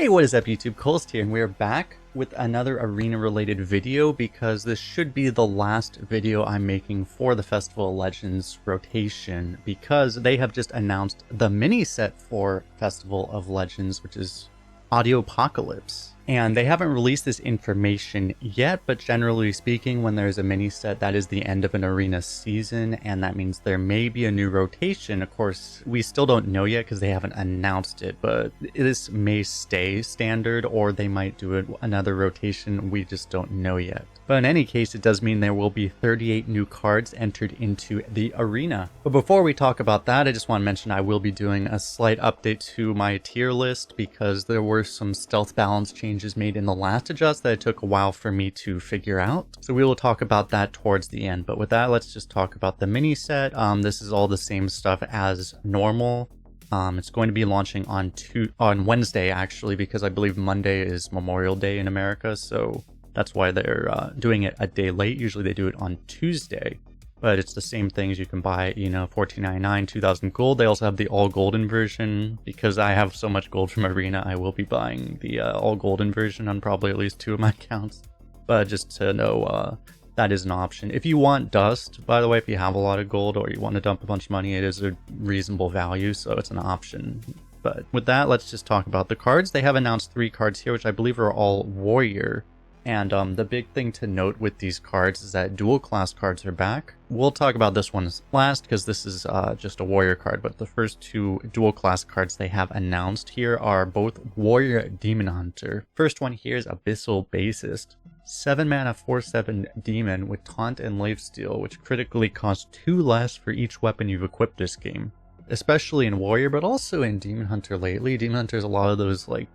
Hey, what is up YouTube? Kolst here, and we're back with another arena related video because this should be the last video I'm making for the Festival of Legends rotation, because they have just announced the mini set for Festival of Legends, which is Audiopocalypse. And they haven't released this information yet, but generally speaking, when there's a mini set, that is the end of an arena season, and that means there may be a new rotation. Of course, we still don't know yet because they haven't announced it, but this may stay standard, or they might do another rotation. We just don't know yet. But in any case, it does mean there will be 38 new cards entered into the arena. But before we talk about that, I just want to mention I will be doing a slight update to my tier list because there were some stealth balance changes made in the last adjust that it took a while for me to figure out. So we will talk about that towards the end. But with that, let's just talk about the mini set. This is all the same stuff as normal. It's going to be launching on Wednesday, actually, because I believe Monday is Memorial Day in America, so that's why they're doing it a day late. Usually they do it on Tuesday, but it's the same things. You can buy it, $14.99, 2,000 gold. They also have the all golden version. Because I have so much gold from Arena, I will be buying the all golden version on probably at least 2 of my accounts. But just to know, that is an option. If you want dust, by the way, if you have a lot of gold or you want to dump a bunch of money, it is a reasonable value, so it's an option. But with that, let's just talk about the cards. They have announced 3 cards here, which I believe are all warrior. And the big thing to note with these cards is that dual class cards are back. We'll talk about this one last because this is just a warrior card, but the first 2 dual class cards they have announced here are both warrior demon hunter. First one here is abyssal bassist. 7 mana 4/7 demon with taunt and lifesteal, which critically costs 2 less for each weapon you've equipped this game. Especially in warrior, but also in demon hunter lately. Demon hunter is a lot of those like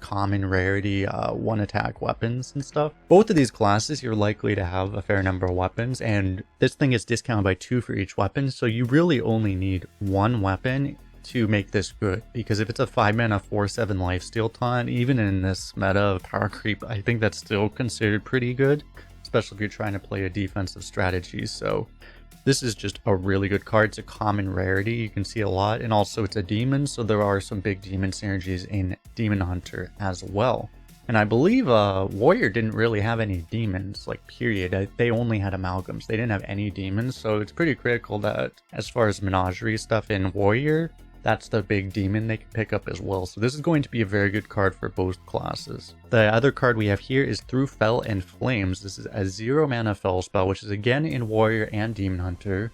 common rarity one attack weapons and stuff. Both of these classes you're likely to have a fair number of weapons, and this thing is discounted by 2 for each weapon, so you really only need 1 weapon to make this good. Because if it's a 5 mana 4/7 lifesteal taunt, even in this meta of power creep, I think that's still considered pretty good, especially if you're trying to play a defensive strategy. So this is just a really good card. It's a common rarity. You can see a lot. And also it's a demon, so there are some big demon synergies in Demon Hunter as well. And I believe Warrior didn't really have any demons, like period. They only had amalgams. They didn't have any demons, so it's pretty critical that as far as menagerie stuff in Warrior, that's the big demon they can pick up as well. So this is going to be a very good card for both classes. The other card we have here is Through Fel and Flames. This is a 0 mana Fel spell, which is again in Warrior and Demon Hunter,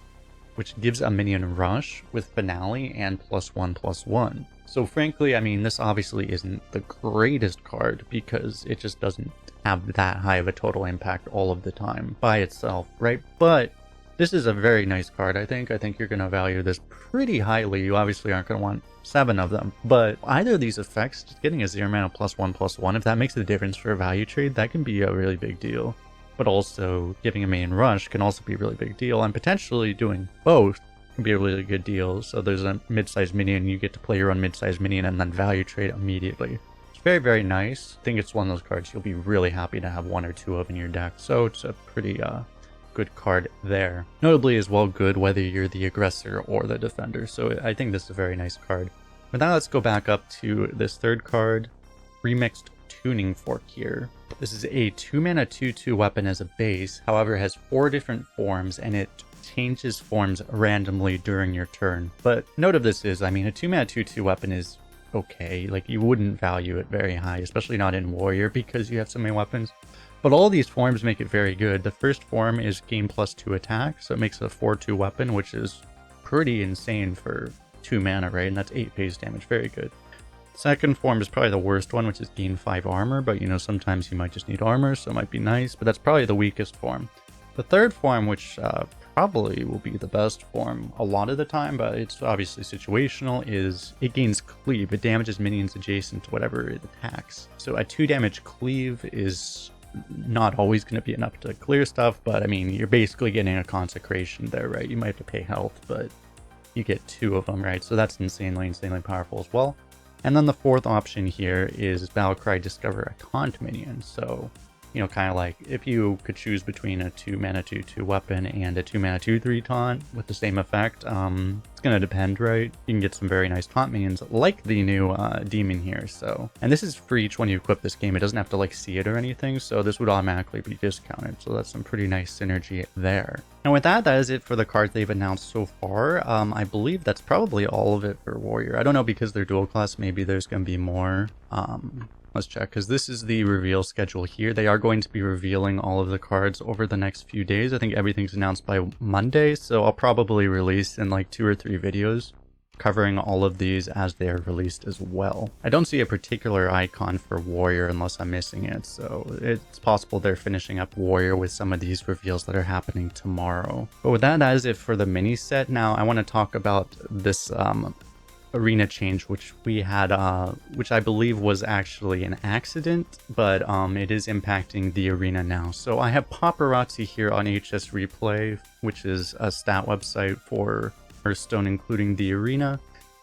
which gives a minion rush with Finale and +1/+1. So frankly, I mean, this obviously isn't the greatest card because it just doesn't have that high of a total impact all of the time by itself, right? But this is a very nice card, I think. I think you're going to value this pretty highly. You obviously aren't going to want 7 of them, but either of these effects, just getting a 0 mana +1/+1, if that makes a difference for a value trade, that can be a really big deal. But also, giving a main rush can also be a really big deal, and potentially doing both can be a really good deal. So there's a mid-sized minion, you get to play your own mid-sized minion and then value trade immediately. It's very, very nice. I think it's one of those cards you'll be really happy to have 1 or 2 of in your deck, so it's a pretty good card there. Notably as well good whether you're the aggressor or the defender, so I think this is a very nice card. But now let's go back up to this third card, Remixed Tuning Fork here. This is a 2 mana 2/2 weapon as a base, however it has 4 different forms and it changes forms randomly during your turn. But note of this is, I mean, a 2 mana 2/2 weapon is okay, like you wouldn't value it very high, especially not in Warrior because you have so many weapons. But all these forms make it very good. The first form is gain +2 attack, so it makes a 4/2 weapon, which is pretty insane for 2 mana, right? And that's 8 base damage, very good. Second form is probably the worst one, which is gain 5 armor, but sometimes you might just need armor, so it might be nice, but that's probably the weakest form. The third form, which probably will be the best form a lot of the time, but it's obviously situational, is it gains cleave. It damages minions adjacent to whatever it attacks. So a 2 damage cleave is not always going to be enough to clear stuff, but I mean, you're basically getting a consecration there, right? You might have to pay health, but you get 2 of them, right? So that's insanely powerful as well. And then the fourth option here is Battlecry Discover a Taunt minion. So You know, kind of like if you could choose between a 2-mana 2/2 weapon and a 2-mana 2/3 taunt with the same effect, it's gonna depend, right? You can get some very nice taunt minions like the new demon here. So, and this is for each one you equip this game. It doesn't have to like see it or anything, so this would automatically be discounted. So that's some pretty nice synergy there. And with that, that is it for the cards they've announced so far. I believe that's probably all of it for Warrior. I don't know, because they're dual class, maybe there's going to be more. Let's check, because this is the reveal schedule here. They are going to be revealing all of the cards over the next few days. I think everything's announced by Monday, so I'll probably release in like 2 or 3 videos covering all of these as they are released as well. I don't see a particular icon for Warrior unless I'm missing it, so it's possible they're finishing up Warrior with some of these reveals that are happening tomorrow. But with that, that is it for the mini set. Now I want to talk about this arena change which we had, which I believe was actually an accident, but it is impacting the arena now. So I have Paparazzi here on HS Replay, which is a stat website for Hearthstone, including the arena.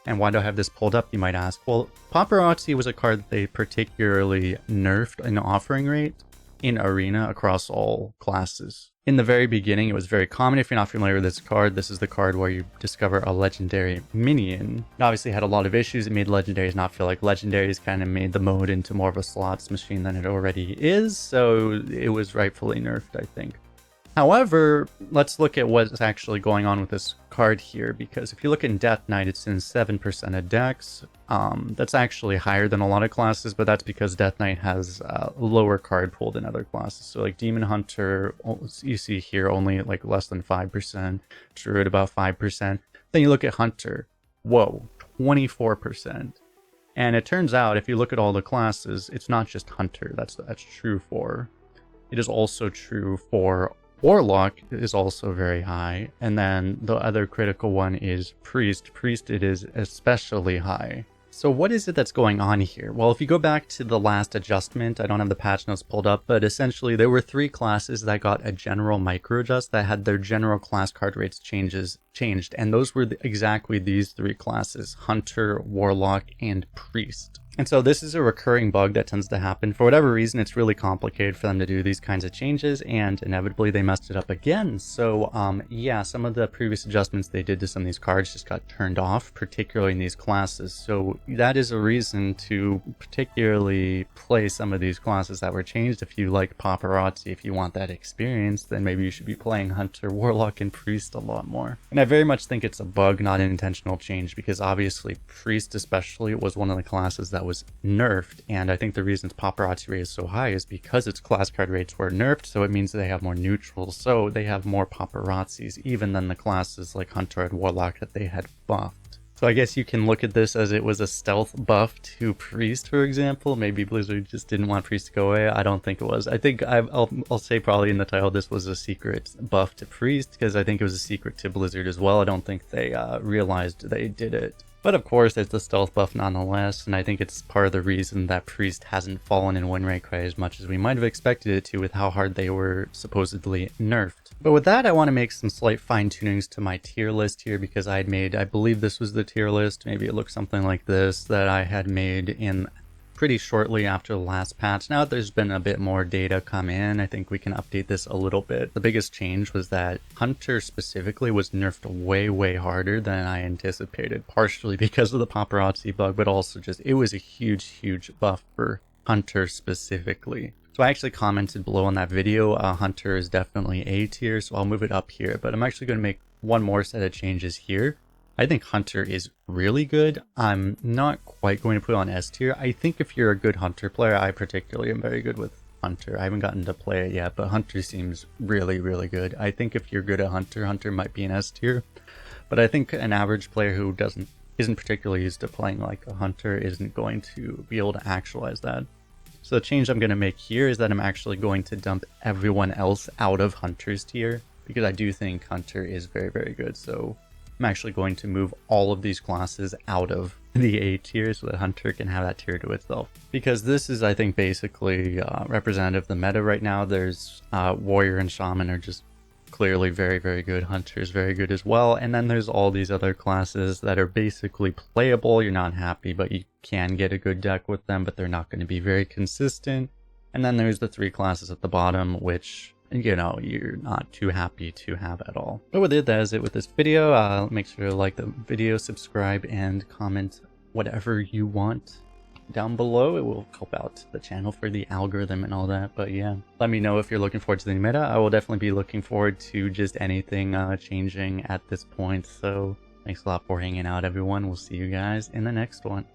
And why do I have this pulled up, you might ask? Well, Paparazzi was a card that they particularly nerfed in offering rate in arena across all classes. In the very beginning, it was very common. If you're not familiar with this card, this is the card where you discover a legendary minion. It obviously had a lot of issues. It made legendaries not feel like legendaries, kind of made the mode into more of a slots machine than it already is, so it was rightfully nerfed, I think. However, let's look at what's actually going on with this card here, because if you look in Death Knight, it's in 7% of decks. That's actually higher than a lot of classes, but that's because Death Knight has a lower card pool than other classes. So like Demon Hunter, you see here only like less than 5%, Druid about 5%. Then you look at Hunter, whoa, 24%. And it turns out, if you look at all the classes, it's not just Hunter that's true for. It is also true for Warlock, is also very high, and then the other critical one is Priest. Priest, it is especially high. So what is it that's going on here? Well, if you go back to the last adjustment, I don't have the patch notes pulled up, but essentially there were 3 classes that got a general micro adjust that had their general class card rates changed, and those were exactly these 3 classes: Hunter, Warlock, and Priest. And so this is a recurring bug that tends to happen. For whatever reason, it's really complicated for them to do these kinds of changes, and inevitably they messed it up again. So yeah, some of the previous adjustments they did to some of these cards just got turned off, particularly in these classes. So that is a reason to particularly play some of these classes that were changed. If you like Paparazzi, if you want that experience, then maybe you should be playing Hunter, Warlock, and Priest a lot more. And I very much think it's a bug, not an intentional change, because obviously Priest especially was one of the classes that was nerfed, and I think the reason its Paparazzi rate is so high is because its class card rates were nerfed, so it means they have more neutrals, so they have more Paparazzis even than the classes like Hunter and Warlock that they had buffed. So I guess you can look at this as it was a stealth buff to Priest, for example. Maybe Blizzard just didn't want Priest to go away. I don't think it was. I think I'll say probably in the title this was a secret buff to Priest, because I think it was a secret to Blizzard as well. I don't think they realized they did it. But of course, it's a stealth buff nonetheless, and I think it's part of the reason that Priest hasn't fallen in win rate quite as much as we might have expected it to with how hard they were supposedly nerfed. But with that, I want to make some slight fine-tunings to my tier list here, because I believe this was the tier list, maybe it looks something like this, that I had made in pretty shortly after the last patch. Now that there's been a bit more data come in, I think we can update this a little bit. The biggest change was that Hunter specifically was nerfed way harder than I anticipated, partially because of the Paparazzi bug, but also just it was a huge buff for Hunter specifically. So I actually commented below on that video, Hunter is definitely A tier, so I'll move it up here, but I'm actually going to make one more set of changes here. I think Hunter is really good. I'm not quite going to put it on S tier. I think if you're a good Hunter player, I particularly am very good with Hunter. I haven't gotten to play it yet, but Hunter seems really good. I think if you're good at Hunter, Hunter might be an S tier. But I think an average player who isn't particularly used to playing like a Hunter isn't going to be able to actualize that. So the change I'm going to make here is that I'm actually going to dump everyone else out of Hunter's tier, because I do think Hunter is very good. So I'm actually going to move all of these classes out of the A tier so that Hunter can have that tier to itself. Because this is, I think, basically representative of the meta right now. There's Warrior and Shaman are just clearly very good. Hunter is very good as well. And then there's all these other classes that are basically playable. You're not happy, but you can get a good deck with them, but they're not going to be very consistent. And then there's the 3 classes at the bottom, which, you know, you're not too happy to have at all. But with it, that is it with this video. Make sure to like the video, subscribe, and comment whatever you want down below. It will help out the channel for the algorithm and all that. But yeah, let me know if you're looking forward to the new meta. I will definitely be looking forward to just anything changing at this point. So thanks a lot for hanging out, everyone. We'll see you guys in the next one.